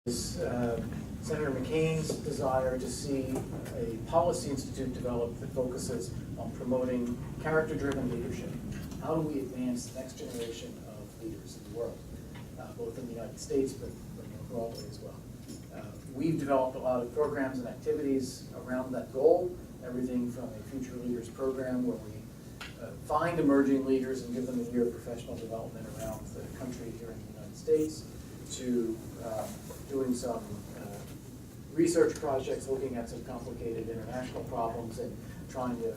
is Senator McCain's desire to see a policy institute developed that focuses on promoting character-driven leadership. How do we advance the next generation of leaders in the world, both in the United States but more broadly as well? We've developed a lot of programs and activities around that goal, everything from a Future Leaders program where we find emerging leaders and give them a year of professional development around the country here in the United States, to doing some research projects looking at some complicated international problems and trying to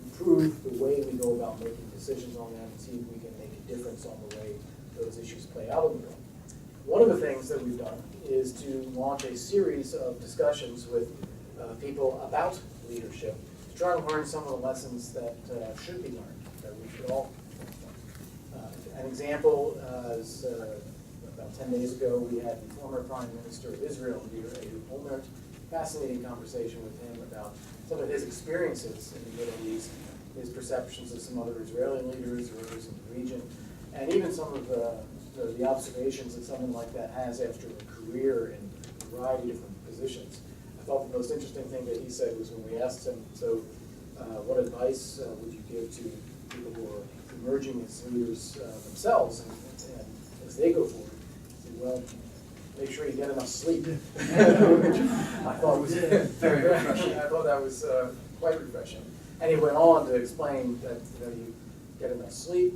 improve the way we go about making decisions on them and see if we can make a difference on the way those issues play out in the world. One of the things that we've done is to launch a series of discussions with people about leadership to try to learn some of the lessons that should be learned, that we should all learn. An example is about 10 days ago, we had the former Prime Minister of Israel, Ehud Olmert, fascinating conversation with him about some of his experiences in the Middle East, his perceptions of some other Israeli leaders or others in the region, and even some of the observations that someone like that has after a career in a variety of different positions. I thought the most interesting thing that he said was when we asked him, so what advice would you give to people who are emerging as leaders themselves and as they go forward? He said, well, make sure you get enough sleep. Which I thought was very refreshing. I thought that was quite refreshing. And he went on to explain that you get enough sleep,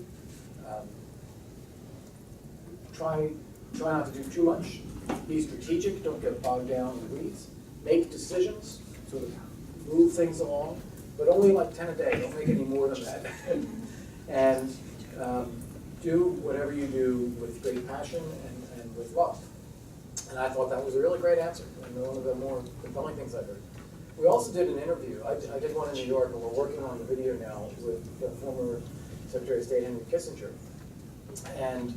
try not to do too much, be strategic, don't get bogged down in the weeds, make decisions, sort of move things along, but only like 10 a day, don't make any more than that. And do whatever you do with great passion and with love. And I thought that was a really great answer, and one of the more compelling things I heard. We also did an interview. I did one in New York, and we're working on the video now with the former Secretary of State Henry Kissinger. And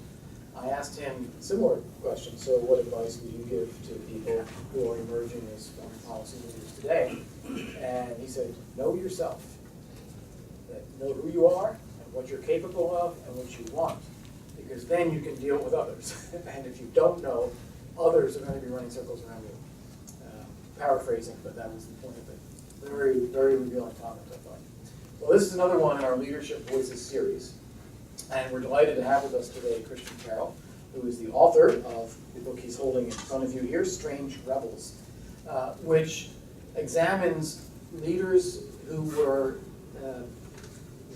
I asked him similar questions. So what advice would you give to people who are emerging as foreign policy leaders today? And he said, know yourself. Know who you are and what you're capable of and what you want, because then you can deal with others. And if you don't know, others are going to be running circles around you. Paraphrasing, but that was the point of it. Very, very revealing comment, I thought. Well, this is another one in our Leadership Voices series. And we're delighted to have with us today Christian Caryl, who is the author of the book he's holding in front of you here, Strange Rebels, which examines leaders who were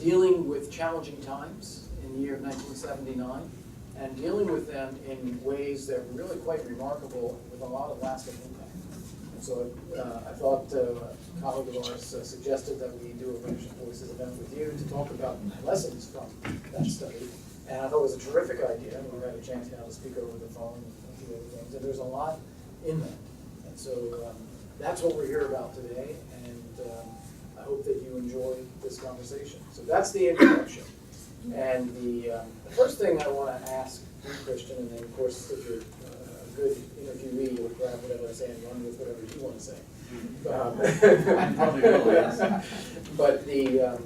dealing with challenging times in the year of 1979 and dealing with them in ways that were really quite remarkable with a lot of lasting impact. And so I thought a colleague of ours suggested that we do a Leadership Voices event with you to talk about lessons from that study. And I thought it was a terrific idea. And we've had a chance now to speak over the phone and a few other things. And there's a lot in that. And so that's what we're here about today. And I hope that you enjoy this conversation. So that's the introduction. And the first thing I want to ask you, Christian, and then of course if you're a good interviewee, you'll grab whatever I say and run with whatever you want to say. I probably will, yes. But the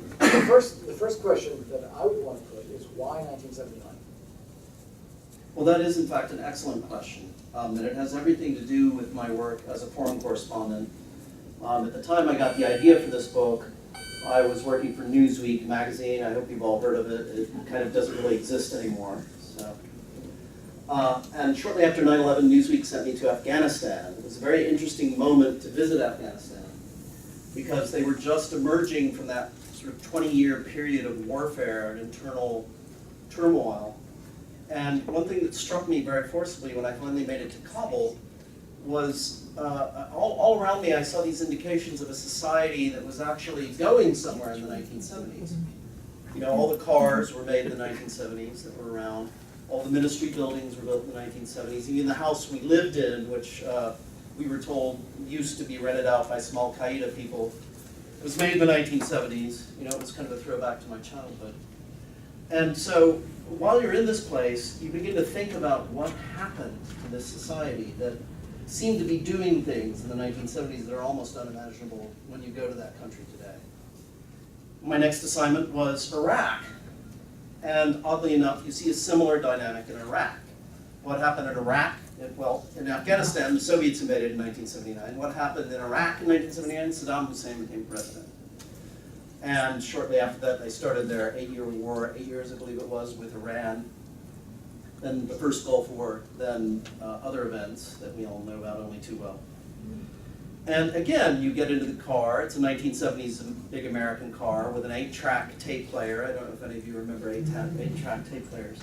first question that I would want to put is why 1979? Well, that is in fact an excellent question, and it has everything to do with my work as a foreign correspondent. At the time I got the idea for this book, I was working for Newsweek magazine. I hope you've all heard of it. It kind of doesn't really exist anymore. So. And shortly after 9/11, Newsweek sent me to Afghanistan. It was a very interesting moment to visit Afghanistan because they were just emerging from that sort of 20-year period of warfare and internal turmoil. And one thing that struck me very forcibly when I finally made it to Kabul was all around me I saw these indications of a society that was actually going somewhere in the 1970s. You know, all the cars were made in the 1970s that were around. All the ministry buildings were built in the 1970s. Even the house we lived in, which we were told used to be rented out by small Qaeda people, was made in the 1970s. You know, it was kind of a throwback to my childhood. And so while you're in this place, you begin to think about what happened to this society that seemed to be doing things in the 1970s that are almost unimaginable when you go to that country today. My next assignment was Iraq. And oddly enough, you see a similar dynamic in Iraq. What happened in Iraq well, in Afghanistan, the Soviets invaded in 1979. What happened in Iraq in 1979? Saddam Hussein became president. And shortly after that, they started their 8-year war, 8 years, I believe it was, with Iran. Then the first Gulf War, then other events that we all know about only too well. And again, you get into the car. It's a 1970s big American car with an 8-track tape player. I don't know if any of you remember 8-track tape players.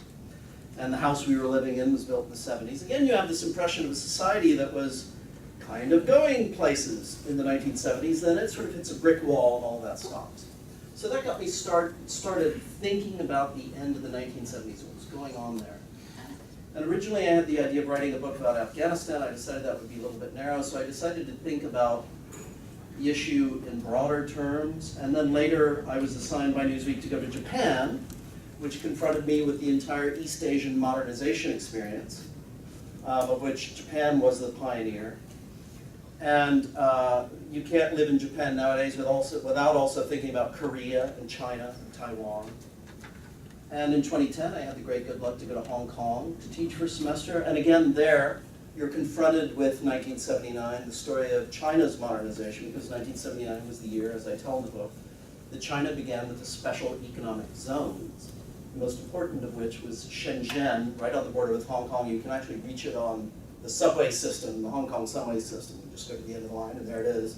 And the house we were living in was built in the 70s. Again, you have this impression of a society that was kind of going places in the 1970s. Then it sort of hits a brick wall and all that stops. So that got me started thinking about the end of the 1970s, what was going on there. And originally I had the idea of writing a book about Afghanistan. I decided that would be a little bit narrow, so I decided to think about the issue in broader terms. And then later I was assigned by Newsweek to go to Japan, which confronted me with the entire East Asian modernization experience, of which Japan was the pioneer. And you can't live in Japan nowadays without also thinking about Korea and China and Taiwan. And in 2010, I had the great good luck to go to Hong Kong to teach for a semester. And again, there, you're confronted with 1979, the story of China's modernization, because 1979 was the year, as I tell in the book, that China began with the special economic zones, the most important of which was Shenzhen, right on the border with Hong Kong. You can actually reach it on the subway system, the Hong Kong subway system. You just go to the end of the line, and there it is.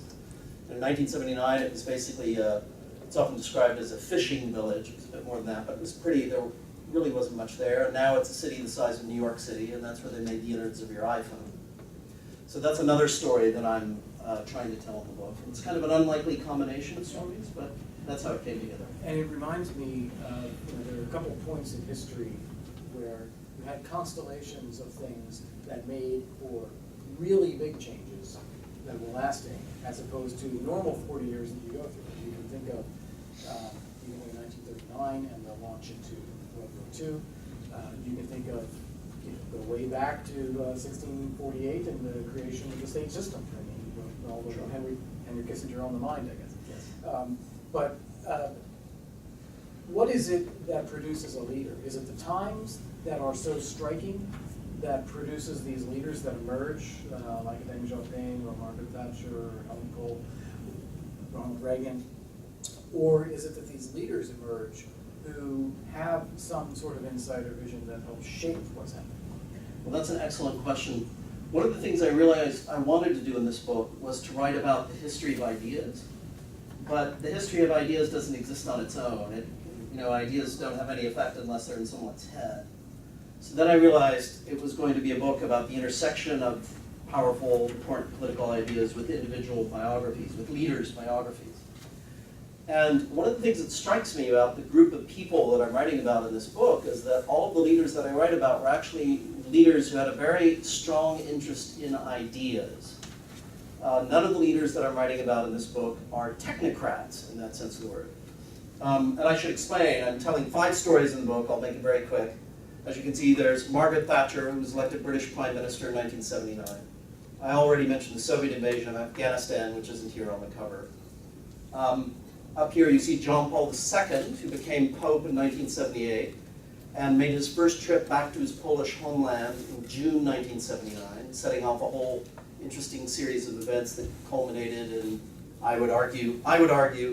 And in 1979, it was basically it's often described as a fishing village. It was a bit more than that, but it was pretty, there really wasn't much there. And now it's a city the size of New York City, and that's where they made the innards of your iPhone. So that's another story that I'm trying to tell in the book. It's kind of an unlikely combination of stories, but that's how it came together. And it reminds me, there are a couple of points in history where you had constellations of things that made for really big changes that were lasting, as opposed to the normal 40 years that you go through. You can think of even in 1939 and the launch into World War II. You can think of, go way back to 1648 and the creation of the state system. I mean, all the Henry Kissinger on the mind, I guess. Yes. But what is it that produces a leader? Is it the times that are so striking that produces these leaders that emerge, like Deng Xiaoping or Margaret Thatcher or Helen Cole, Ronald Reagan? Or is it that these leaders emerge who have some sort of insight or vision that helps shape what's happening? Well, that's an excellent question. One of the things I realized I wanted to do in this book was to write about the history of ideas. But the history of ideas doesn't exist on its own. Ideas don't have any effect unless they're in someone's head. So then I realized it was going to be a book about the intersection of powerful, important political ideas with individual biographies, with leaders' biographies. And one of the things that strikes me about the group of people that I'm writing about in this book is that all of the leaders that I write about were actually leaders who had a very strong interest in ideas. None of the leaders that I'm writing about in this book are technocrats in that sense of the word. And I should explain, I'm telling 5 stories in the book, I'll make it very quick. As you can see, there's Margaret Thatcher, who was elected British Prime Minister in 1979. I already mentioned the Soviet invasion of Afghanistan, which isn't here on the cover. Up here you see John Paul II, who became Pope in 1978 and made his first trip back to his Polish homeland in June 1979, setting off a whole interesting series of events that culminated in, I would argue,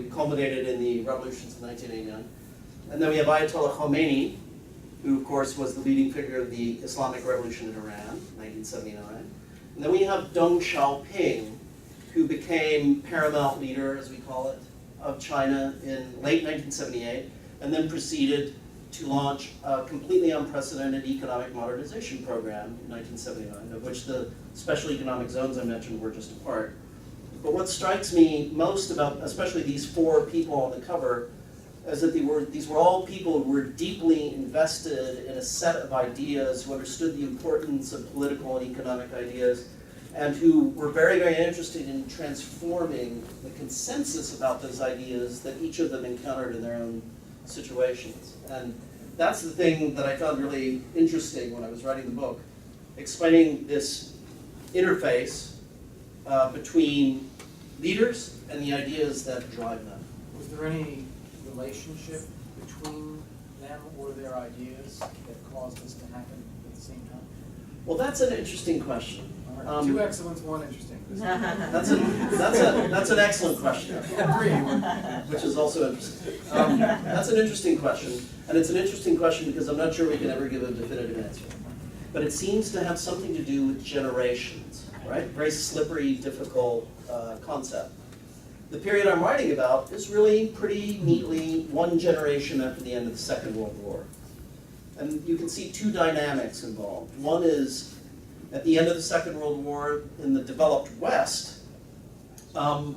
culminated in the revolutions of 1989. And then we have Ayatollah Khomeini, who of course was the leading figure of the Islamic Revolution in Iran, 1979. And then we have Deng Xiaoping, who became paramount leader, as we call it, of China in late 1978, and then proceeded to launch a completely unprecedented economic modernization program in 1979, of which the special economic zones I mentioned were just a part. But what strikes me most about, especially these 4 people on the cover, is that these were all people who were deeply invested in a set of ideas, who understood the importance of political and economic ideas, and who were very, very interested in transforming the consensus about those ideas that each of them encountered in their own situations. And that's the thing that I found really interesting when I was writing the book, explaining this interface between leaders and the ideas that drive them. Was there any relationship between them or their ideas that caused this to happen at the same time? Well, that's an interesting question. All right, two excellents, one interesting. That's an excellent question. Three. Which is also interesting. That's an interesting question, and it's an interesting question because I'm not sure we can ever give a definitive answer. But it seems to have something to do with generations, right? Very slippery, difficult concept. The period I'm writing about is really pretty neatly one generation after the end of the Second World War. And you can see two dynamics involved. One is at the end of the Second World War in the developed West,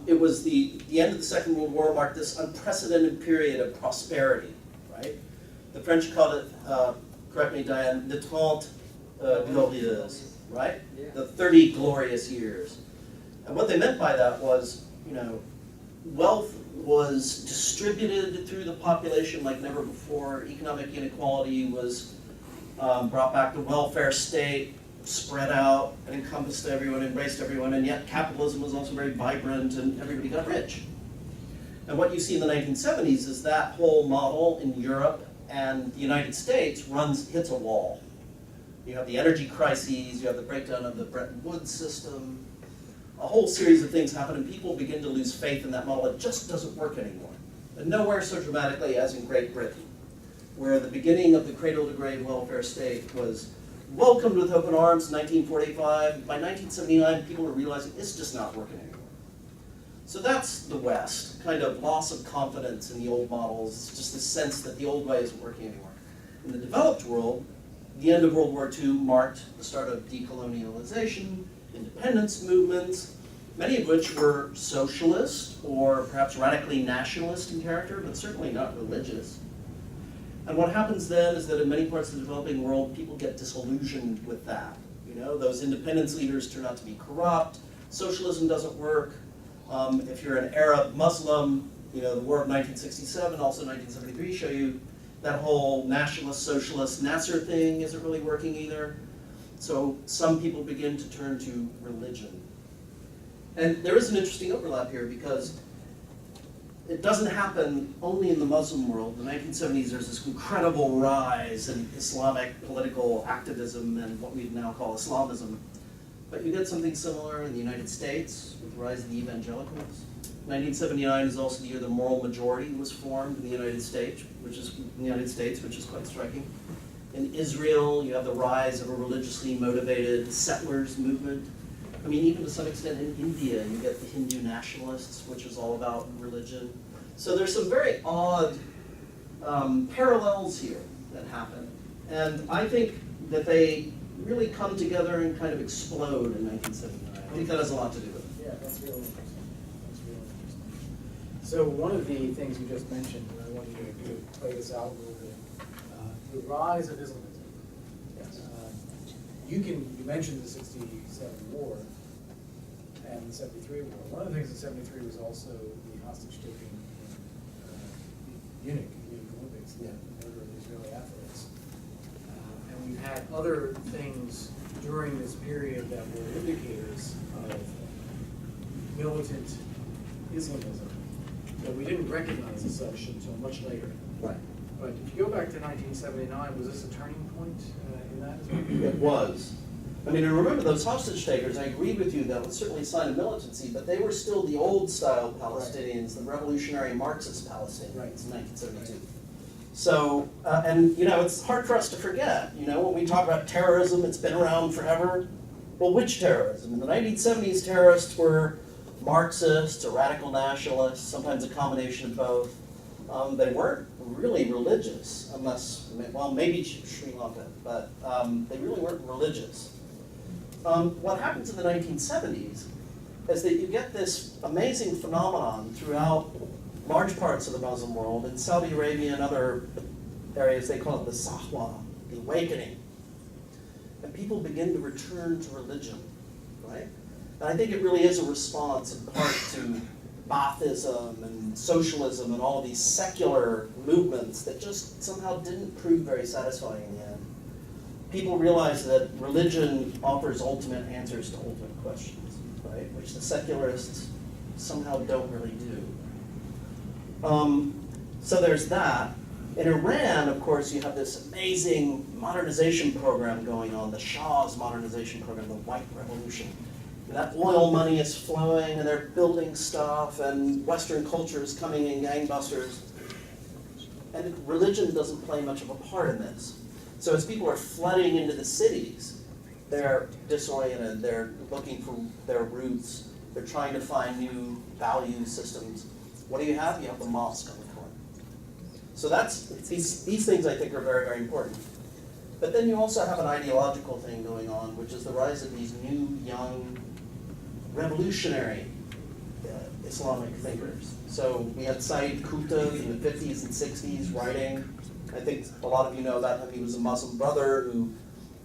it was the end of the Second World War marked this unprecedented period of prosperity, right? The French called it, correct me Diane, the 30 glorieuses, right? Yeah. The 30 glorious years. And what they meant by that was, wealth was distributed through the population like never before. Economic inequality was brought back to welfare state, spread out and encompassed everyone, embraced everyone, and yet capitalism was also very vibrant and everybody got rich. And what you see in the 1970s is that whole model in Europe and the United States hits a wall. You have the energy crises, you have the breakdown of the Bretton Woods system, a whole series of things happen and people begin to lose faith in that model. It just doesn't work anymore. And nowhere so dramatically as in Great Britain, where the beginning of the cradle-to-grave welfare state was welcomed with open arms in 1945. By 1979, people were realizing it's just not working anymore. So that's the West, kind of loss of confidence in the old models, just the sense that the old way isn't working anymore. In the developed world, the end of World War II marked the start of decolonialization, independence movements, many of which were socialist or perhaps radically nationalist in character, but certainly not religious. And what happens then is that in many parts of the developing world, people get disillusioned with that. Those independence leaders turn out to be corrupt. Socialism doesn't work. If you're an Arab Muslim, the War of 1967, also 1973, show you that whole nationalist, socialist, Nasser thing isn't really working either. So some people begin to turn to religion. And there is an interesting overlap here because it doesn't happen only in the Muslim world. In the 1970s, there's this incredible rise in Islamic political activism and what we now call Islamism. But you get something similar in the United States with the rise of the evangelicals. 1979 is also the year the moral majority was formed in the United States, which is quite striking. In Israel, you have the rise of a religiously motivated settlers movement. I mean, even to some extent in India, you get the Hindu nationalists, which is all about religion. So there's some very odd parallels here that happen. And I think that they really come together and kind of explode in 1979. I think that has a lot to do with it. Yeah, that's really interesting. That's really interesting. So one of the things you just mentioned, and I want you to play this out a little bit, the rise of Islamism. Yes. You mentioned the 67 war and the 73 war. One of the things in 73 was also the hostage taking in Munich Olympics, the murder of Israeli athletes. And we've had other things during this period that were indicators of militant Islamism that we didn't recognize as such until much later. Right. But if you go back to 1979, was this a turning point in that as well? It was. I mean, and remember those hostage takers, I agree with you, that was certainly a sign of militancy, but they were still the old style Palestinians, the revolutionary Marxist Palestinians in 1972. So, and it's hard for us to forget, when we talk about terrorism, it's been around forever. Well, which terrorism? In the 1970s, terrorists were Marxists or radical nationalists, sometimes a combination of both. They weren't really religious, unless, well, maybe Sri Lanka, but they really weren't religious. What happens in the 1970s is that you get this amazing phenomenon throughout large parts of the Muslim world. In Saudi Arabia and other areas, they call it the Sahwa, the awakening. And people begin to return to religion, right? And I think it really is a response in part to Baathism and socialism and all of these secular movements that just somehow didn't prove very satisfying in the end. People realize that religion offers ultimate answers to ultimate questions, right? Which the secularists somehow don't really do. So there's that. In Iran, of course, you have this amazing modernization program going on, the Shah's modernization program, the White Revolution. And that oil money is flowing, and they're building stuff, and Western culture is coming in gangbusters. And religion doesn't play much of a part in this. So as people are flooding into the cities, they're disoriented, they're looking for their roots, they're trying to find new value systems. What do you have? You have the mosque on the corner. So these things I think are very, very important. But then you also have an ideological thing going on, which is the rise of these new, young, revolutionary Islamic thinkers. So we had Sayyid Qutb in the 50s and 60s writing. I think a lot of you know about him. He was a Muslim brother who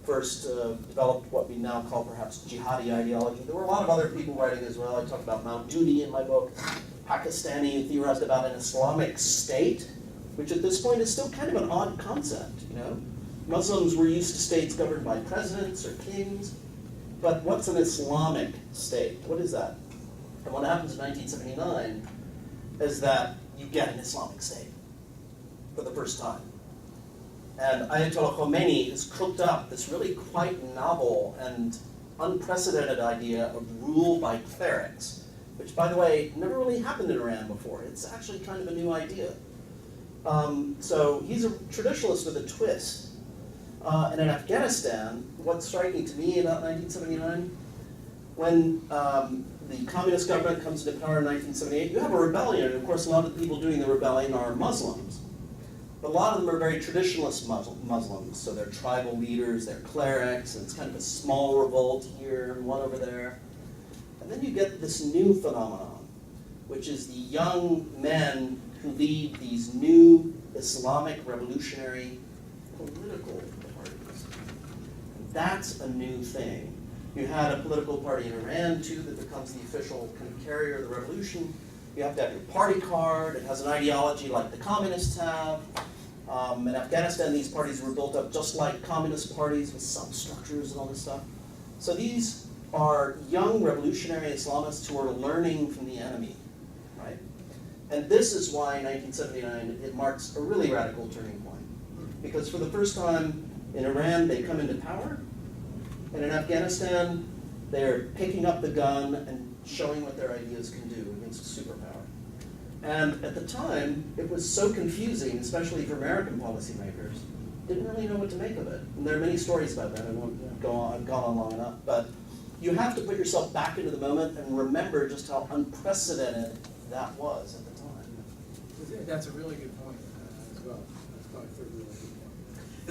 first developed what we now call perhaps jihadi ideology. There were a lot of other people writing as well. I talked about Maududi in my book. Pakistani who theorized about an Islamic state, which at this point is still kind of an odd concept, you know? Muslims were used to states governed by presidents or kings, but what's an Islamic state? What is that? And what happens in 1979 is that you get an Islamic state for the first time. And Ayatollah Khomeini has cooked up this really quite novel and unprecedented idea of rule by clerics, which, by the way, never really happened in Iran before. It's actually kind of a new idea. So he's a traditionalist with a twist. And in Afghanistan, what's striking to me about 1979, when the communist government comes into power in 1978, you have a rebellion, and of course a lot of the people doing the rebellion are Muslims. But a lot of them are very traditionalist Muslims, so they're tribal leaders, they're clerics, and it's kind of a small revolt here and one over there. And then you get this new phenomenon, which is the young men who lead these new Islamic revolutionary political parties. And that's a new thing. You had a political party in Iran, too, that becomes the official kind of carrier of the revolution. You have to have your party card. It has an ideology like the communists have. In Afghanistan, these parties were built up just like communist parties with substructures and all this stuff. So these are young revolutionary Islamists who are learning from the enemy, right? And this is why in 1979 it marks a really radical turning point. Because for the first time in Iran, they come into power. And in Afghanistan, they're picking up the gun and showing what their ideas can do against a superpower. And at the time, it was so confusing, especially for American policymakers, didn't really know what to make of it. And there are many stories about that. I won't go on, I've gone on long enough. But you have to put yourself back into the moment and remember just how unprecedented that was at the time. That's a really good point as well. That's probably a third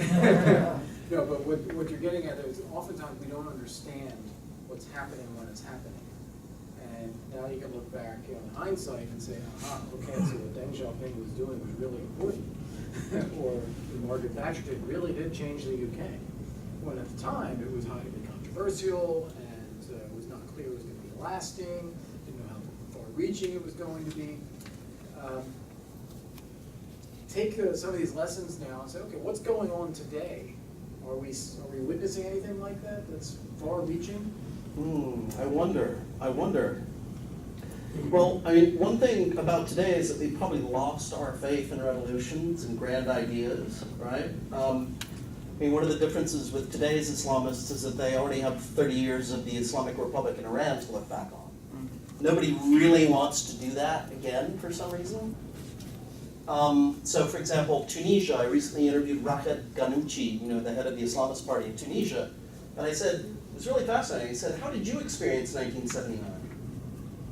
really good point. No, but what you're getting at is oftentimes we don't understand what's happening when it's happening. And now you can look back in hindsight and say, aha, okay, so what Deng Xiaoping was doing was really important. Or what Margaret Thatcher did really did change the UK. When at the time it was highly controversial and it was not clear it was going to be lasting, didn't know how far-reaching it was going to be. Take some of these lessons now and say, okay, what's going on today? Are we witnessing anything like that that's far-reaching? I wonder. Well, I mean, one thing about today is that we've probably lost our faith in revolutions and grand ideas, right? I mean, one of the differences with today's Islamists is that they already have 30 years of the Islamic Republic in Iran to look back on. Nobody really wants to do that again for some reason. So, for example, Tunisia, I recently interviewed Rached Ghannouchi, the head of the Islamist Party in Tunisia, and I said, it was really fascinating. He said, how did you experience 1979?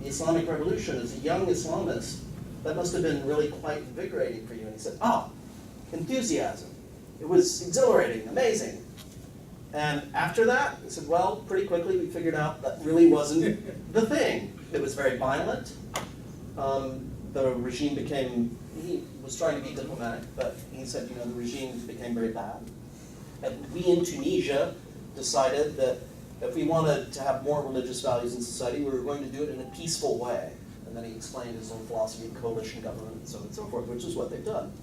The Islamic Revolution as a young Islamist, that must have been really quite invigorating for you. And he said, enthusiasm. It was exhilarating, amazing. And after that, he said, well, pretty quickly we figured out that really wasn't the thing. It was very violent. The regime he was trying to be diplomatic, but he said, the regime became very bad. And we in Tunisia decided that if we wanted to have more religious values in society, we were going to do it in a peaceful way. And then he explained his own philosophy of coalition government and so on and so forth, which is what they've done.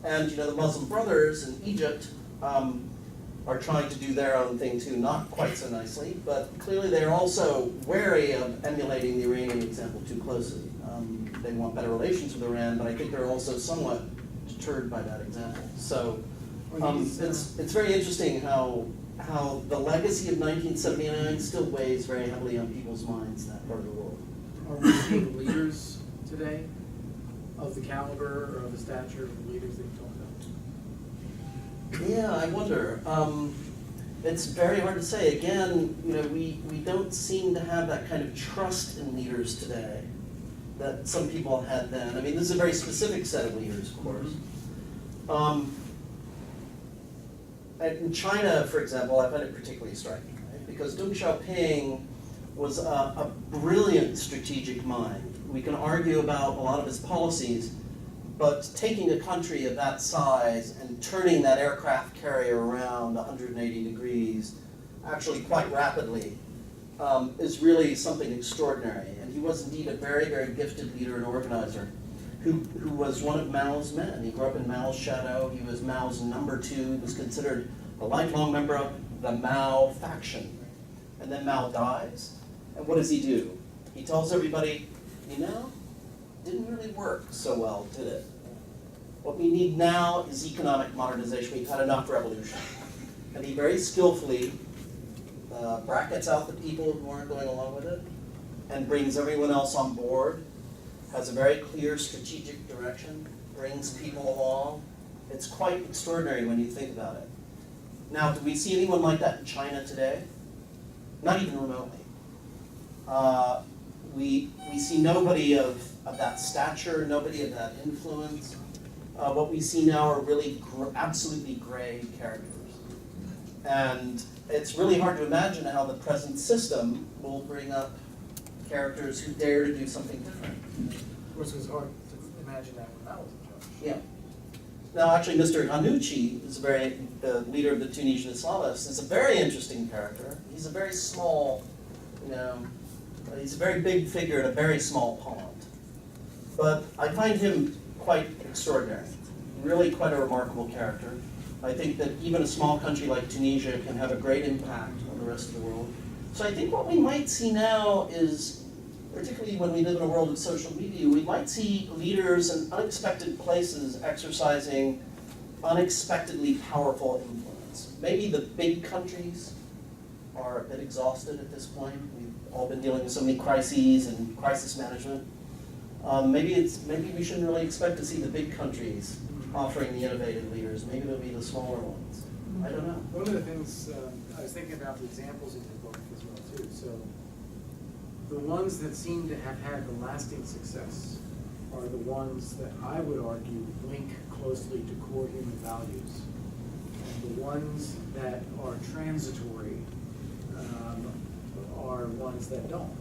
And the Muslim Brothers in Egypt are trying to do their own thing too, not quite so nicely, but clearly they're also wary of emulating the Iranian example too closely. They want better relations with Iran, but I think they're also somewhat deterred by that example. So Are these, it's very interesting how the legacy of 1979 still weighs very heavily on people's minds in that part of the world. Are we seeing leaders today of the caliber or of the stature of the leaders that you talked about? Yeah, I wonder. It's very hard to say. Again, we don't seem to have that kind of trust in leaders today that some people had then. I mean, this is a very specific set of leaders, of course. In China, for example, I find it particularly striking, right? Because Deng Xiaoping was a brilliant strategic mind. We can argue about a lot of his policies, but taking a country of that size and turning that aircraft carrier around 180 degrees, actually quite rapidly, is really something extraordinary. And he was indeed a very, very gifted leader and organizer who was one of Mao's men. He grew up in Mao's shadow. He was Mao's number 2. He was considered a lifelong member of the Mao faction. And then Mao dies. And what does he do? He tells everybody, didn't really work so well, did it? What we need now is economic modernization. We've had enough revolution. And he very skillfully brackets out the people who aren't going along with it and brings everyone else on board, has a very clear strategic direction, brings people along. It's quite extraordinary when you think about it. Now, do we see anyone like that in China today? Not even remotely. We see nobody of that stature, nobody of that influence. What we see now are really absolutely gray characters. And it's really hard to imagine how the present system will bring up characters who dare to do something different. Of course, it was hard to imagine that when I was in charge. Yeah. Now, actually, Mr. Ghannouchi is the leader of the Tunisian Islamists, is a very interesting character. He's a very small, he's a very big figure in a very small pond. But I find him quite extraordinary, really quite a remarkable character. I think that even a small country like Tunisia can have a great impact on the rest of the world. So I think what we might see now is, particularly when we live in a world of social media, we might see leaders in unexpected places exercising unexpectedly powerful influence. Maybe the big countries are a bit exhausted at this point. We've all been dealing with so many crises and crisis management. Maybe we shouldn't really expect to see the big countries offering the innovative leaders. Maybe it'll be the smaller ones. I don't know. One of the things, I was thinking about the examples in your book as well too. So the ones that seem to have had the lasting success are the ones that I would argue link closely to core human values. And the ones that are transitory are ones that don't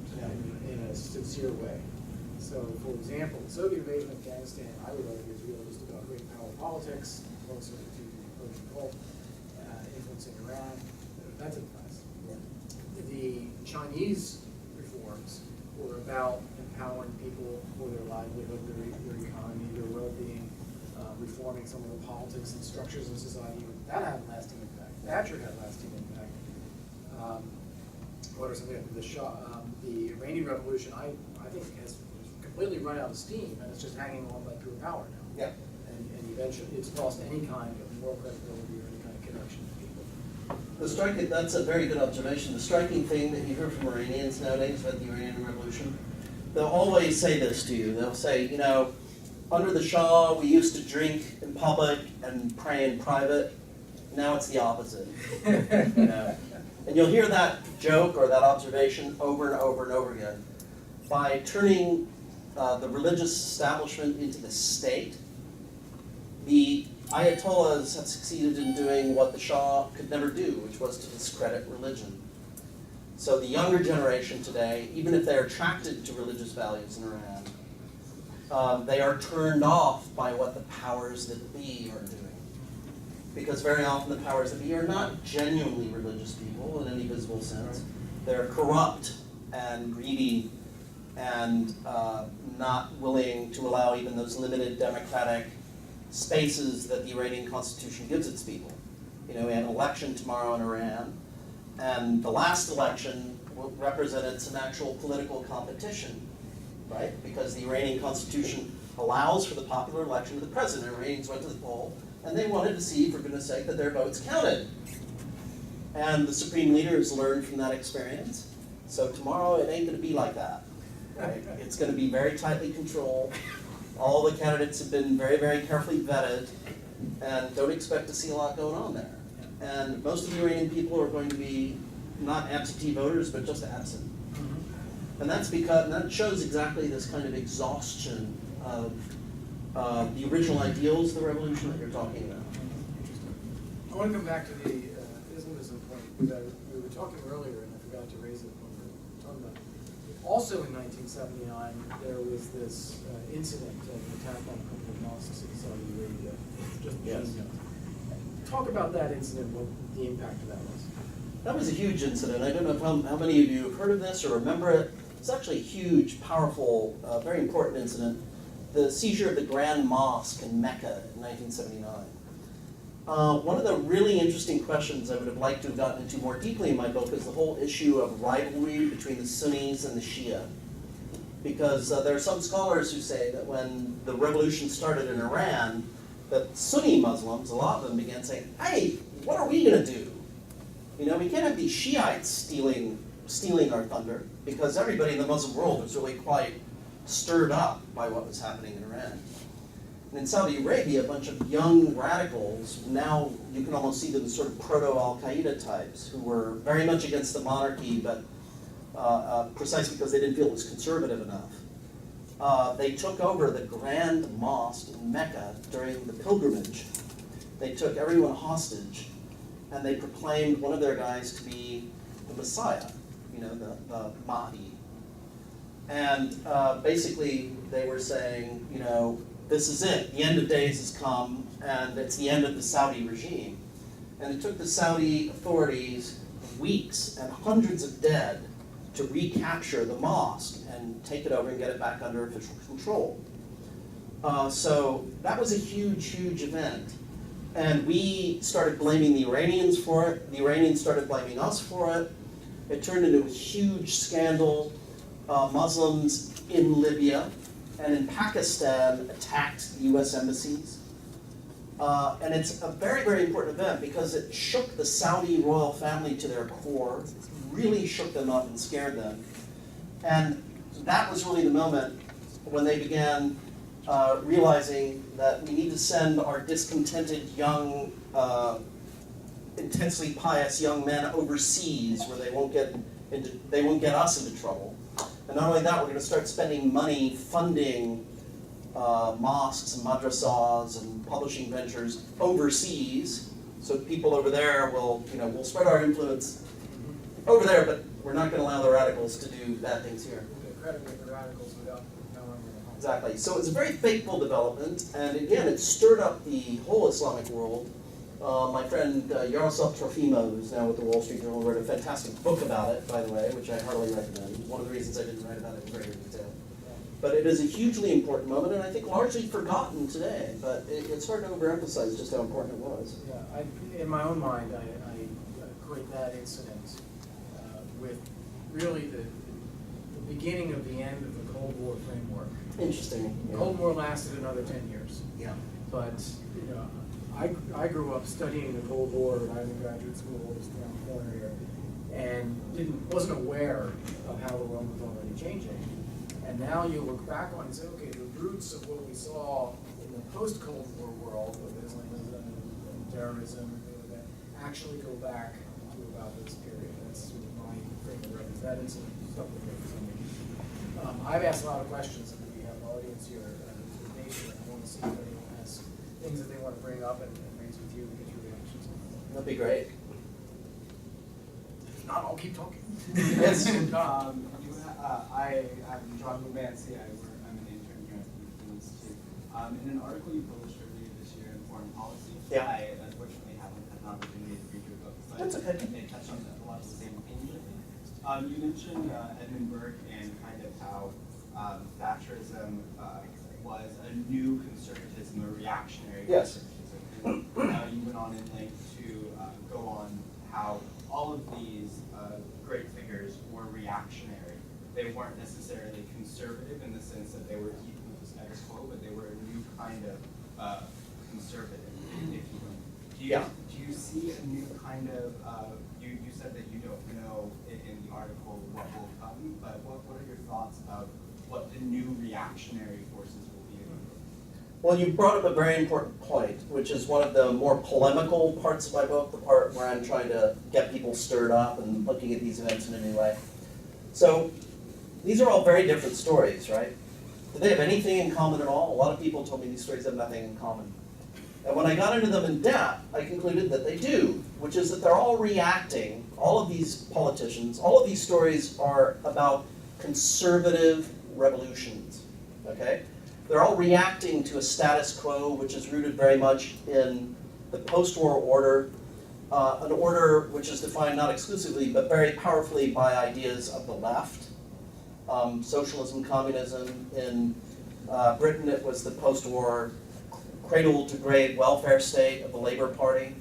in a sincere way. So, for example, the Soviet invasion of Afghanistan, I would argue, is really just about great power politics, closer to the Persian Gulf, influencing Iran. That's a mess. The Chinese reforms were about empowering people for their livelihood, their economy, their well-being, reforming some of the politics and structures of society. That had a lasting impact. Thatcher had a lasting impact. What are some of the Iranian Revolution? I think has completely run out of steam, and it's just hanging on by pure power now. Yeah. And eventually, it's lost any kind of moral credibility or any kind of connection to people. That's a very good observation. The striking thing that you hear from Iranians nowadays about the Iranian Revolution, they'll always say this to you. They'll say, under the Shah, we used to drink in public and pray in private. Now it's the opposite. And you'll hear that joke or that observation over and over and over again. By turning the religious establishment into the state, the Ayatollahs have succeeded in doing what the Shah could never do, which was to discredit religion. So the younger generation today, even if they're attracted to religious values in Iran, they are turned off by what the powers that be are doing. Because very often the powers that be are not genuinely religious people in any visible sense. They're corrupt and greedy and not willing to allow even those limited democratic spaces that the Iranian constitution gives its people. We have an election tomorrow in Iran, and the last election represented some actual political competition right? Because the Iranian constitution allows for the popular election of the president. Iranians went to the poll, and they wanted to see, for goodness sake, that their votes counted. And the supreme leaders learned from that experience. So tomorrow it ain't going to be like that, right? It's going to be very tightly controlled. All the candidates have been very, very carefully vetted, and don't expect to see a lot going on there. And most of the Iranian people are going to be not absentee voters, but just absent. And that's because, and that shows exactly this kind of exhaustion of the original ideals of the revolution that you're talking about. I want to come back to the Islamism point, because we were talking earlier, and I forgot to raise it when we were talking about it. Also in 1979, there was this incident, an attack on a couple of mosques in Saudi Arabia, just Yes. Talk about that incident, what the impact of that was. That was a huge incident. I don't know how many of you have heard of this or remember it. It's actually a huge, powerful, very important incident. The seizure of the Grand Mosque in Mecca in 1979. One of the really interesting questions I would have liked to have gotten into more deeply in my book is the whole issue of rivalry between the Sunnis and the Shia. Because there are some scholars who say that when the revolution started in Iran, that Sunni Muslims, a lot of them began saying, hey, what are we going to do? You know, we can't have these Shiites stealing our thunder, because everybody in the Muslim world was really quite stirred up by what was happening in Iran. And in Saudi Arabia, a bunch of young radicals, now you can almost see them as sort of proto-Al-Qaeda types, who were very much against the monarchy, but precisely because they didn't feel it was conservative enough. They took over the Grand Mosque in Mecca during the pilgrimage. They took everyone hostage, and they proclaimed one of their guys to be the Messiah, you know, the Mahdi. And basically they were saying, you know, this is it, the end of days has come, and it's the end of the Saudi regime. And it took the Saudi authorities weeks and hundreds of dead to recapture the mosque and take it over and get it back under official control. So that was a huge, huge event. And we started blaming the Iranians for it. The Iranians started blaming us for it. It turned into a huge scandal. Muslims in Libya and in Pakistan attacked the US embassies. And it's a very, very important event because it shook the Saudi royal family to their core, really shook them up and scared them. And that was really the moment when they began realizing that we need to send our discontented young, intensely pious young men overseas where they won't get us into trouble. And not only that, we're going to start spending money funding mosques and madrasas and publishing ventures overseas, so people over there will, you know, we'll spread our influence over there, but we're not going to allow the radicals to do bad things here. Accrediting the radicals without knowing the Exactly. So it's a very fateful development, and again, it stirred up the whole Islamic world. My friend Yaroslav Trofimov, who's now with the Wall Street Journal, wrote a fantastic book about it, by the way, which I heartily recommend. One of the reasons I didn't write about it in greater detail. But it is a hugely important moment, and I think largely forgotten today. But it's hard to overemphasize just how important it was. Yeah, in my own mind, I equate that incident with really the beginning of the end of the Cold War framework. Interesting. The Cold War lasted another 10 years. Yeah. But, you know, I grew up studying the Cold War when I was in graduate school, just around the corner here, and wasn't aware of how the world was already changing. And now you look back on it and say, okay, the roots of what we saw in the post-Cold War world with Islamism and terrorism and things like that actually go back to about this period. That's sort of my frame of reference. That incident stuck with me for some reason. I've asked a lot of questions, and we have an audience here with Nation, and I want to see if anyone has things that they want to bring up and raise with you and get your reactions on that. That'd be great. If not, I'll keep talking. Yes. I'm John Lubancy. I'm an intern here at the Film Institute. In an article you published earlier this year in Foreign Policy, Yeah. I unfortunately haven't had an opportunity to read your book, so That's okay. it touched on a lot of the same themes, I think. You mentioned Edmund Burke and kind of how Thatcherism was a new conservatism, a reactionary Yes. conservatism. And you went on in length to go on how all of these great figures were reactionary they weren't necessarily conservative in the sense that they were keeping with the status quo, but they were a new kind of conservative, if you will. Yeah. Do you see a new kind of, you said that you don't know in the article what will come, but what are your thoughts about what the new reactionary forces will be? Well, you brought up a very important point, which is one of the more polemical parts of my book, the part where I'm trying to get people stirred up and looking at these events in a new way. So, these are all very different stories, right? Do they have anything in common at all? A lot of people told me these stories have nothing in common. And when I got into them in depth, I concluded that they do, which is that they're all reacting, all of these politicians, all of these stories are about conservative revolutions, okay? They're all reacting to a status quo which is rooted very much in the post-war order, an order which is defined not exclusively but very powerfully by ideas of the left. Socialism, communism. In Britain it was the post-war cradle-to-grave welfare state of the Labour Party.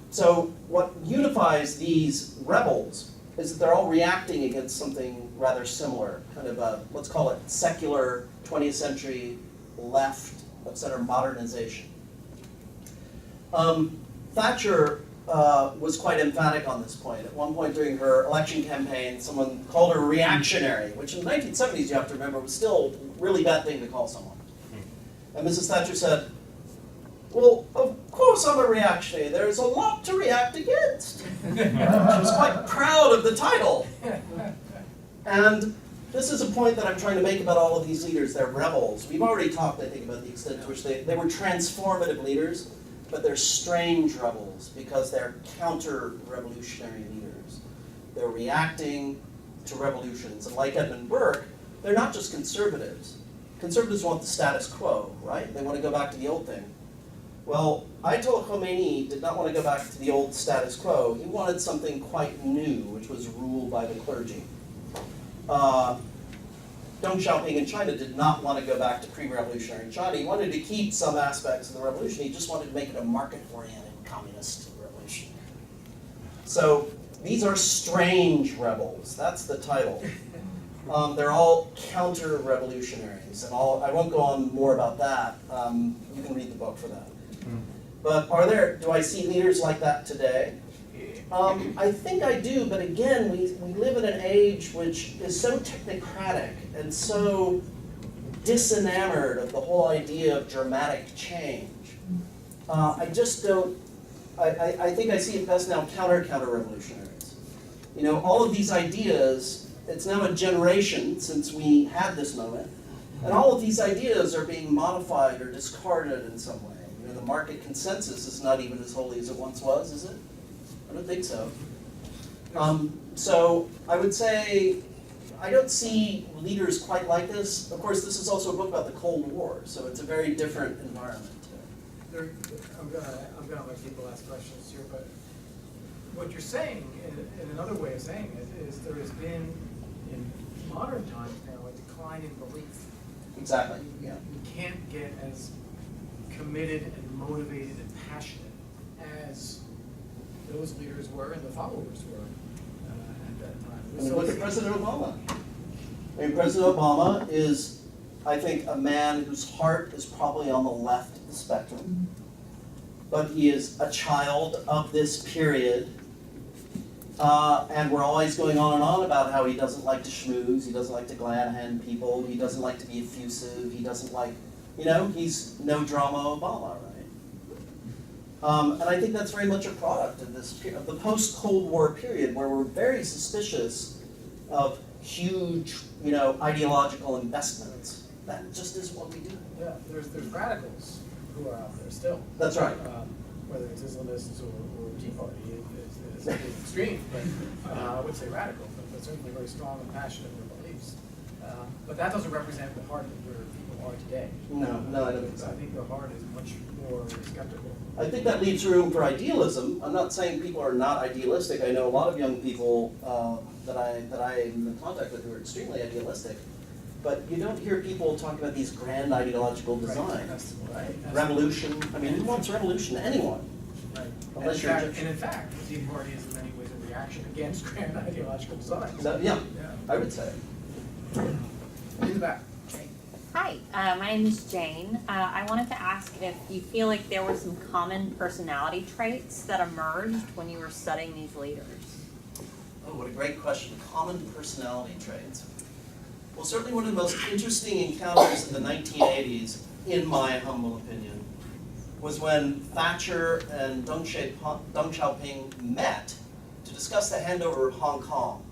So what unifies these rebels is that they're all reacting against something rather similar, kind of a, let's call it secular 20th century left of center modernization. Thatcher was quite emphatic on this point. At one point during her election campaign, someone called her reactionary, which in the 1970s, you have to remember, was still a really bad thing to call someone. And Mrs. Thatcher said, well, of course I'm a reactionary. There's a lot to react against. She was quite proud of the title. And this is a point that I'm trying to make about all of these leaders. They're rebels. We've already talked, I think, about the extent to which they were transformative leaders, but they're strange rebels because they're counter-revolutionary leaders. They're reacting to revolutions. And like Edmund Burke, they're not just conservatives. Conservatives want the status quo, right? They want to go back to the old thing. Well, Ayatollah Khomeini did not want to go back to the old status quo. He wanted something quite new, which was rule by the clergy. Deng Xiaoping in China did not want to go back to pre-revolutionary China. He wanted to keep some aspects of the revolution. He just wanted to make it a market-oriented communist revolution. So these are strange rebels. That's the title. They're all counter-revolutionaries, and I won't go on more about that. You can read the book for that. But do I see leaders like that today? I think I do, but again, we live in an age which is so technocratic and so disenamored of the whole idea of dramatic change. I just don't, I think I see it best now counter-revolutionaries. You know, all of these ideas, it's now a generation since we had this moment, and all of these ideas are being modified or discarded in some way. You know, the market consensus is not even as holy as it once was, is it? I don't think so. So I would say I don't see leaders quite like this. Of course, this is also a book about the Cold War, so it's a very different environment. I'm gonna let people ask questions here, but what you're saying, in another way of saying it, is there has been, in modern times now, a decline in belief. Exactly, yeah. You can't get as committed and motivated and passionate as those leaders were and the followers were at that time. I mean, look at President Obama. I mean, President Obama is, I think, a man whose heart is probably on the left of the spectrum, but he is a child of this period, and we're always going on and on about how he doesn't like to schmooze, he doesn't like to glad hand people, he doesn't like to be effusive, he doesn't like, you know, he's no drama Obama, right? And I think that's very much a product of of the post-Cold War period, where we're very suspicious of huge, you know, ideological investments. That just is what we do. Yeah, there's radicals who are out there still. That's right. Whether it's Islamists or Tea Party, it's extreme, but I would say radical, but certainly very strong and passionate in their beliefs. But that doesn't represent the heart of where people are today. No, I don't think so. I think the heart is much more skeptical. I think that leaves room for idealism. I'm not saying people are not idealistic. I know a lot of young people that I'm in contact with who are extremely idealistic. But you don't hear people talk about these grand ideological designs, right? Revolution. I mean, who wants revolution? Anyone. Right. Unless And in fact, the Tea Party is in many ways a action against grand ideological design. Yeah, I would say. In the back, Jane. Hi, my name is Jane. I wanted to ask if you feel like there were some common personality traits that emerged when you were studying these leaders. Oh, what a great question. Common personality traits. Well, certainly one of the most interesting encounters in the 1980s, in my humble opinion, was when Thatcher and Deng Xiaoping met to discuss the handover of Hong Kong.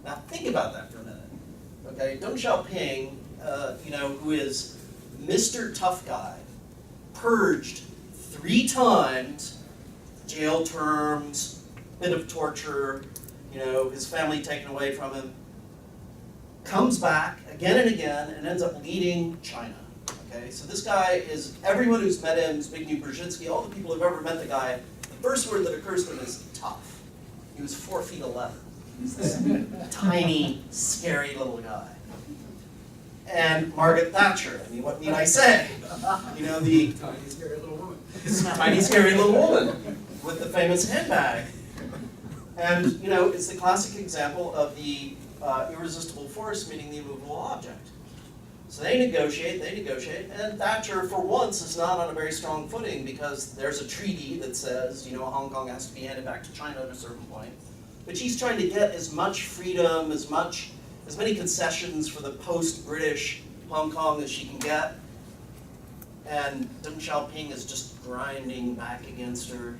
Now think about that for a minute. Okay, Deng Xiaoping, who is Mr. Tough Guy, purged 3 times, jail terms, bit of torture, his family taken away from him, comes back again and again and ends up leading China. Okay, so this guy is, everyone who's met him, Zbigniew Brzezinski, all the people who've ever met the guy, the first word that occurs to them is tough. He was 4'11". He's this tiny, scary little guy. And Margaret Thatcher, I mean, what need I say? The Tiny, scary little woman. tiny, scary little woman with the famous handbag. And, it's the classic example of the irresistible force meeting the immovable object. So they negotiate, and Thatcher, for once, is not on a very strong footing because there's a treaty that says, Hong Kong has to be handed back to China at a certain point. But she's trying to get as much freedom, as many concessions for the post-British Hong Kong as she can get. And Deng Xiaoping is just grinding back against her,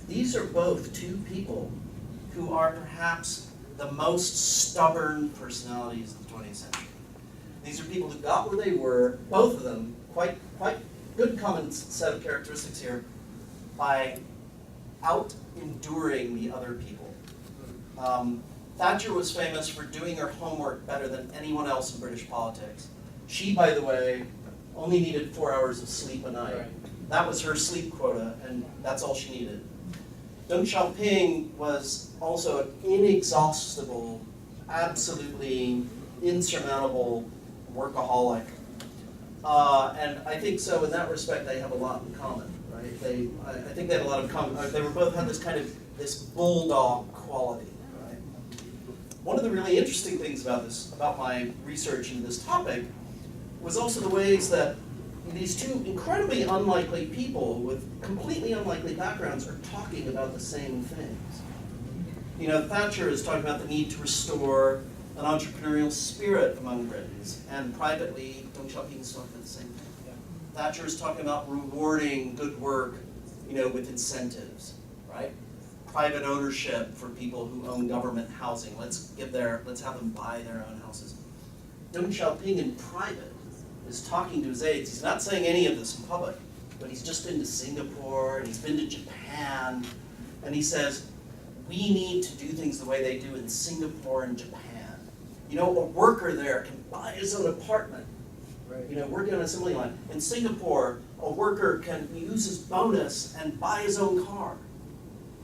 These are both 2 people who are perhaps the most stubborn personalities of the 20th century. These are people who got where they were, both of them, quite good common set of characteristics here, by out-enduring the other people. Thatcher was famous for doing her homework better than anyone else in British politics. She, by the way, only needed 4 hours of sleep a night. Right. That was her sleep quota, and that's all she needed. Deng Xiaoping was also an inexhaustible, absolutely insurmountable workaholic. And I think so in that respect they have a lot in common, right? I think they had a lot of common, they were both had this bulldog quality, right? One of the really interesting things about my research into this topic was also the ways that these 2 incredibly unlikely people with completely unlikely backgrounds are talking about the same things. Thatcher is talking about the need to restore an entrepreneurial spirit among Britons, and privately, Deng Xiaoping is talking about the same thing. Yeah. Thatcher is talking about rewarding good work, with incentives, right? Private ownership for people who own government housing. Let's have them buy their own houses. Deng Xiaoping in private is talking to his aides. He's not saying any of this in public, but he's just been to Singapore and he's been to Japan, and he says, we need to do things the way they do in Singapore and Japan. A worker there can buy his own apartment. Right. Working on an assembly line. In Singapore, a worker can use his bonus and buy his own car.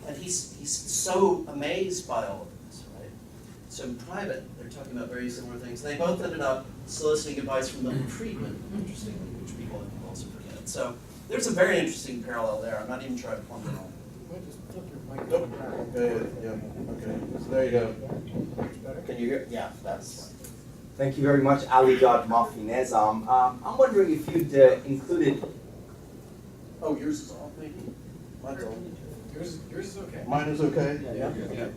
And he's so amazed by all of this, right? So in private, they're talking about very similar things. They both ended up soliciting advice from Milton Friedman, interestingly, which people also forget. So there's a very interesting parallel there. I'm not even trying to plumb it all. Just flip your mic. Nope. Okay. So there you go. Much better. Can you hear? Yeah, that's. Thank you very much, Ali Mafinez. I'm wondering if you'd included. Oh, yours is off, maybe? Mine's on. Yours is okay. Mine is okay? Yeah.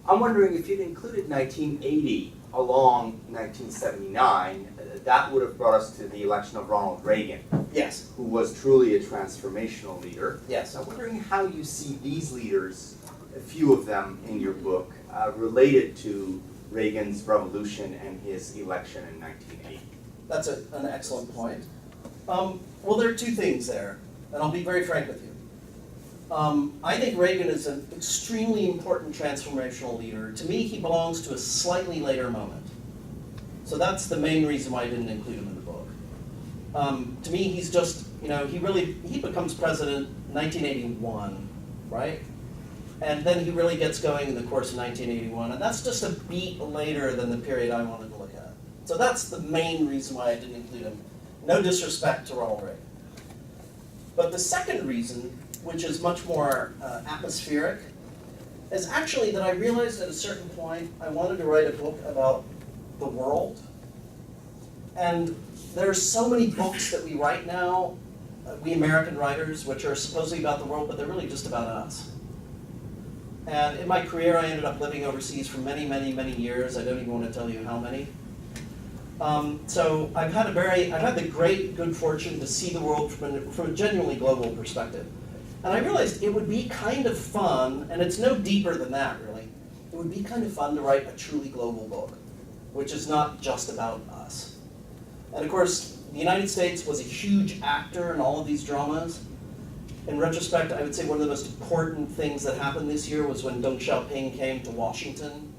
I'm wondering if you'd included 1980 along 1979. That would have brought us to the election of Ronald Reagan, Yes. who was truly a transformational leader. Yes. I'm wondering how you see these leaders, a few of them in your book, related to Reagan's revolution and his election in 1980. That's an excellent point. Well, there are 2 things there, and I'll be very frank with you. I think Reagan is an extremely important transformational leader. To me, he belongs to a slightly later moment. So that's the main reason why I didn't include him in the book. To me, he's just, he becomes president in 1981, right? And then he really gets going in the course of 1981, and that's just a beat later than the period I wanted to look at. So that's the main reason why I didn't include him. No disrespect to Ronald Reagan. But the second reason, which is much more atmospheric is actually that I realized at a certain point I wanted to write a book about the world. And there are so many books that we write now, we American writers, which are supposedly about the world, but they're really just about us. And in my career, I ended up living overseas for many, many, many years. I don't even want to tell you how many. So I've had the great good fortune to see the world from a genuinely global perspective. And I realized it would be kind of fun, and it's no deeper than that, really. It would be kind of fun to write a truly global book, which is not just about us. And of course, the United States was a huge actor in all of these dramas. In retrospect, I would say one of the most important things that happened this year was when Deng Xiaoping came to Washington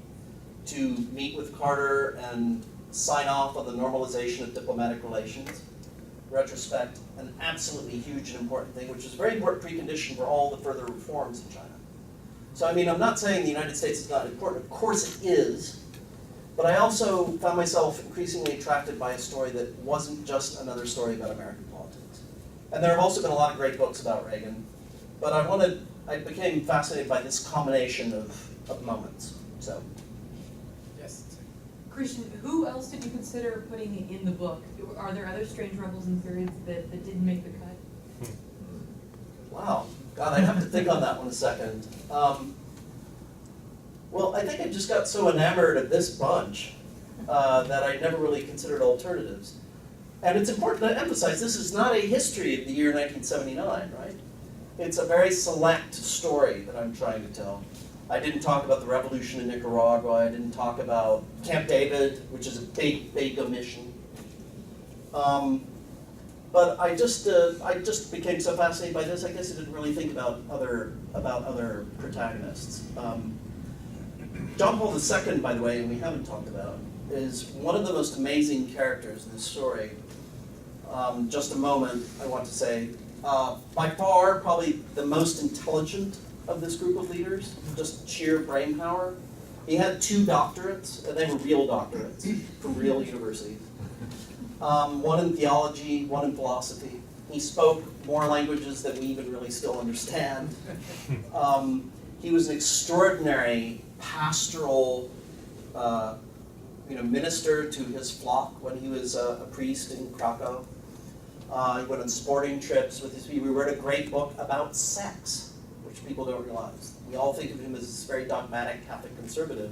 to meet with Carter and sign off on the normalization of diplomatic relations. In retrospect, an absolutely huge and important thing, which is a very important precondition for all the further reforms in China. So I mean, I'm not saying the United States is not important. Of course it is. But I also found myself increasingly attracted by a story that wasn't just another story about American politics. And there have also been a lot of great books about Reagan, but I became fascinated by this combination of moments. So, Yes. Christian, who else did you consider putting in the book? Are there other strange rebels and periods that didn't make the cut? wow, God, I'd have to think on that one a second. Well, I think I just got so enamored of this bunch that I never really considered alternatives. And it's important to emphasize, this is not a history of the year 1979, right? It's a very select story that I'm trying to tell. I didn't talk about the revolution in Nicaragua. I didn't talk about Camp David, which is a big, big omission. But I just became so fascinated by this. I guess I didn't really think about other protagonists. John Paul II, by the way, and we haven't talked about, is one of the most amazing characters in this story. Just a moment, I want to say, by far, probably the most intelligent of this group of leaders, just sheer brain power. He had 2 doctorates, and they were real doctorates from real universities. One in theology, one in philosophy. He spoke more languages than we even really still understand. He was an extraordinary pastoral minister to his flock when he was a priest in Krakow. He went on sporting trips with his people. He wrote a great book about sex, which people don't realize. We all think of him as this very dogmatic Catholic conservative,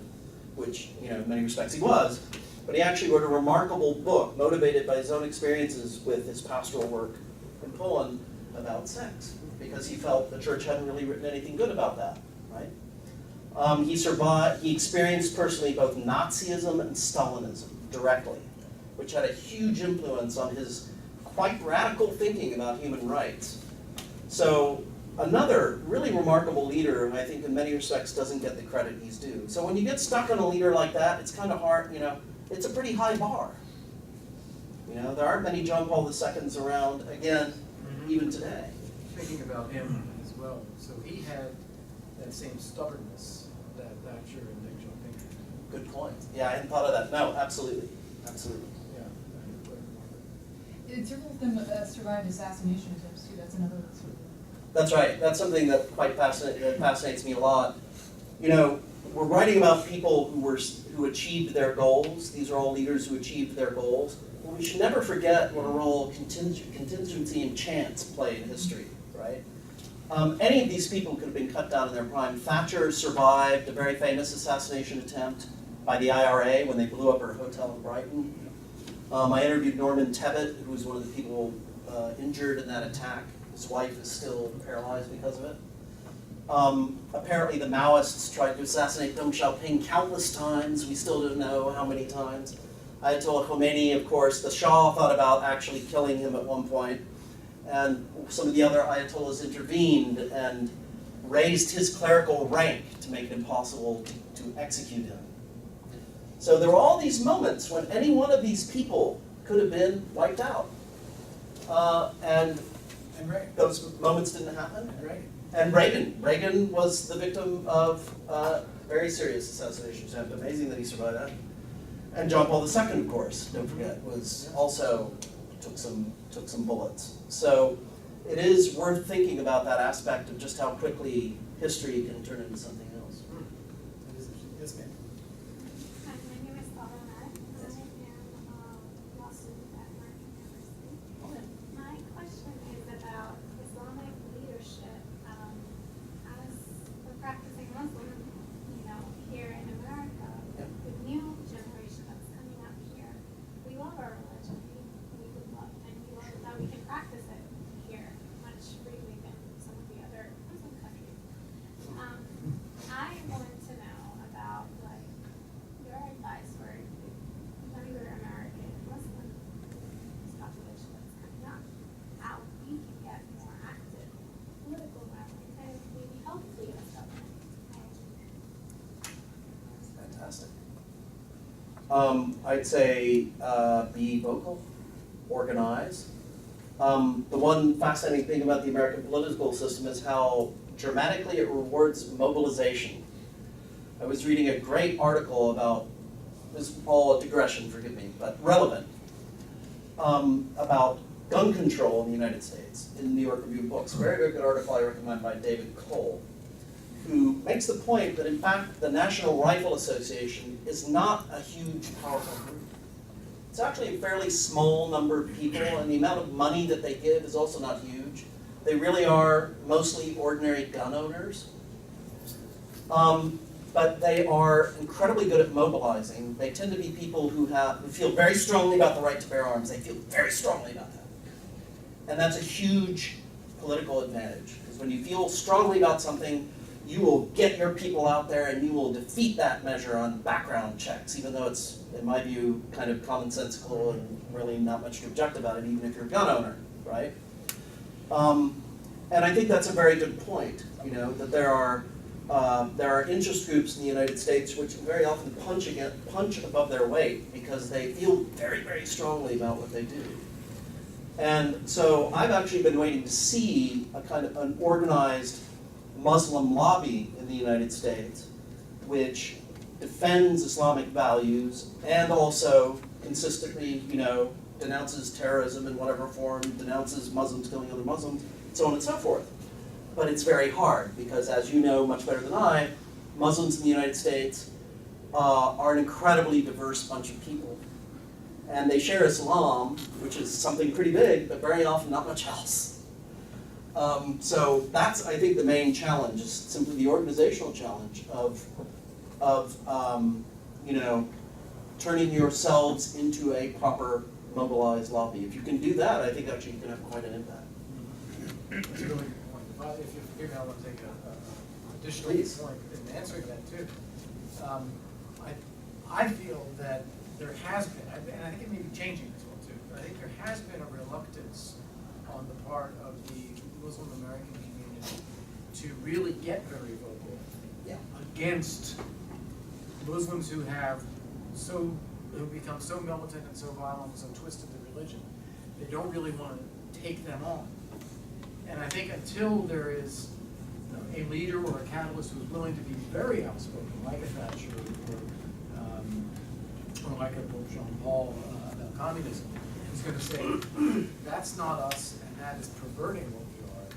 which in many respects he was. But he actually wrote a remarkable book motivated by his own experiences with his pastoral work in Poland about sex, because he felt the church hadn't really written anything good about that, right? He experienced personally both Nazism and Stalinism directly, which had a huge influence on his quite radical thinking about human rights. So another really remarkable leader who I think in many respects doesn't get the credit he's due. So when you get stuck on a leader like that, it's kind of hard, it's a pretty high bar. There aren't many John Paul II's around, again, even today. Thinking about him as well, so he had that same stubbornness that Thatcher and Deng Xiaoping had. Good point. Yeah, I hadn't thought of that. No, absolutely. Absolutely. And several of them survived assassination attempts too. That's another sort of. That's right. That's something that quite fascinates me a lot. We're writing about people who achieved their goals. These are all leaders who achieved their goals. But we should never forget what a role contingency and chance play in history, right? Any of these people could have been cut down in their prime. Thatcher survived a very famous assassination attempt by the IRA when they blew up her hotel in Brighton. I interviewed Norman Tebbit, who was one of the people injured in that attack. His wife is still paralyzed because of it. Apparently the Maoists tried to assassinate Deng Xiaoping countless times. We still don't know how many times. Ayatollah Khomeini, of course, the Shah thought about actually killing him at one point. And some of the other Ayatollahs intervened and raised his clerical rank to make it impossible to execute him. So there were all these moments when any one of these people could have been wiped out. And those moments didn't happen. And Reagan was the victim of a very serious assassination attempt. Amazing that he survived that. And John Paul II, of course, don't forget, was also took some bullets. So it is worth thinking about that aspect of just how quickly history can turn into something else. I'd say be vocal, organize. The one fascinating thing about the American political system is how dramatically it rewards mobilization. I was reading a great article about, this is all a digression, forgive me, but relevant, about gun control in the United States in the New York Review of Books. Very, very good article I recommend by David Cole, who makes the point that in fact the National Rifle Association is not a huge, powerful group. It's actually a fairly small number of people, and the amount of money that they give is also not huge. They really are mostly ordinary gun owners. But they are incredibly good at mobilizing. They tend to be people who feel very strongly about the right to bear arms. They feel very strongly about that. And that's a huge political advantage, because when you feel strongly about something, you will get your people out there and you will defeat that measure on background checks, even though it's, in my view, kind of commonsensical and really not much to object about it, even if you're a gun owner, right? And I think that's a very good point, that there are interest groups in the United States which very often punch above their weight because they feel very, very strongly about what they do. And so I've actually been waiting to see a kind of an organized Muslim lobby in the United States which defends Islamic values and also consistently, denounces terrorism in whatever form, denounces Muslims killing other Muslims, so on and so forth. But it's very hard because, as you know much better than I, Muslims in the United States are an incredibly diverse bunch of people. And they share Islam, which is something pretty big, but very often not much else. So that's, I think, the main challenge, is simply the organizational challenge of turning yourselves into a proper mobilized lobby. If you can do that, I think actually you can have quite an impact. That's a really good point. If you forgive me, I want to take an additional Please. point in answering that too. I feel that there has been, and I think it may be changing as well too, but I think there has been a reluctance on the part of the Muslim American community to really get very vocal against Muslims who become so militant and so violent and so twisted their religion. They don't really want to take them on. And I think until there is a leader or a catalyst who's willing to be very outspoken, like a Thatcher or like a Jean Paul about communism, who's going to say, that's not us and that is perverting what we are,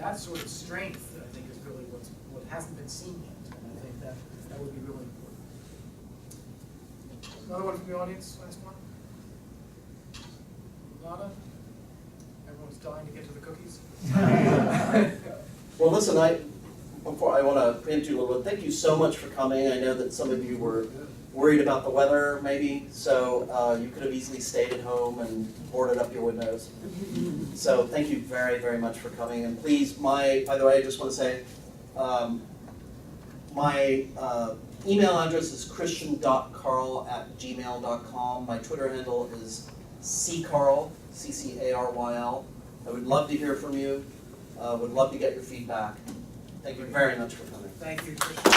that sort of strength, I think, is really what hasn't been seen yet. And I think that would be really important. Another one from the audience, last one? Lana? Everyone's dying to get to the cookies. Well, listen, I want to preempt you a little bit. Thank you so much for coming. I know that some of you were worried about the weather, maybe, so you could have easily stayed at home and boarded up your windows. So thank you very, very much for coming. And please, by the way, I just want to say, my email address is christian.caryl@gmail.com. My Twitter handle is ccaryl, C-C-A-R-Y-L. I would love to hear from you. Would love to get your feedback. Thank you very much for coming. Thank you, Christian.